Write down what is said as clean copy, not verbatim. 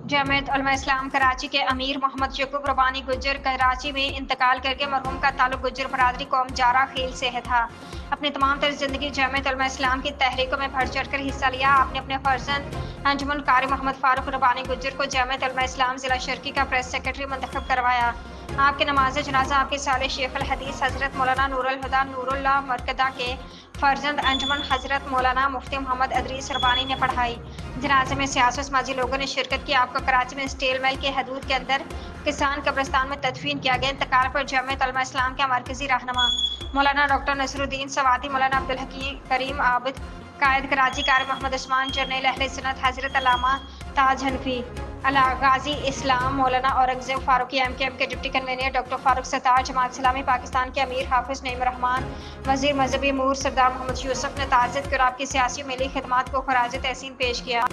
जमीयत उलमा इस्लाम कराची के अमीर मोहम्मद यकूब रबानी गुज्जर कराची में इंतकाल करके मरहूम का ताल्लुक गुज्जर बरादरी कौम जारा खेल से है था। अपनी तमाम तरह जिंदगी जमीयत उलमा इस्लाम की तहरीकों में बढ़ चढ़ कर हिस्सा लिया। आपने अपने फर्जंद अंजुमन कारी मोहम्मद फारूक रबानी गुज्जर को जमीयत उलमा इस्लाम जिला शर्की का प्रेस सेक्रेटरी मुंतखब करवाया। आपके नमाज जनाजा आपके साले शेख अल हदीस हजरत मौलाना नूरुल हुदा नूरुल्लाह मरकदा के फर्जंद अंजुमन हजरत मौलाना मुफ्ती मोहम्मद अदरीस रबानी ने पढ़ाई। जनाजे में सियासी समाजी लोगों ने शिरकत की। आपको कराची में स्टील मिल के हदूद के अंदर किसान कब्रिस्तान में तदफीन किया गया। इंतकाल पर जमीयत उलमा इस्लाम के मरकजी रहनुमा मौलाना डॉक्टर नसरुद्दीन सवाती, मौलाना अब्दुल हकीम करीम आबिद कायद कराची, कारी मोहम्मद उस्मान जर्नैल अहले सुन्नत हजरत अल्लामा ताज हनफी अला गाजी इस्लाम, मौलाना औरंगजेब फारूकी एमकेएम के deputy convener doctor Farooq Sattar, Jamaat Islami Pakistan के अमीर हाफिज नईम रहमान, वजीर मजहबी अमूर सरदार मोहम्मद यूसुफ ने ताज़ियत की और आपकी सियासी मिली खिदमात को खराज तहसीन पेश किया।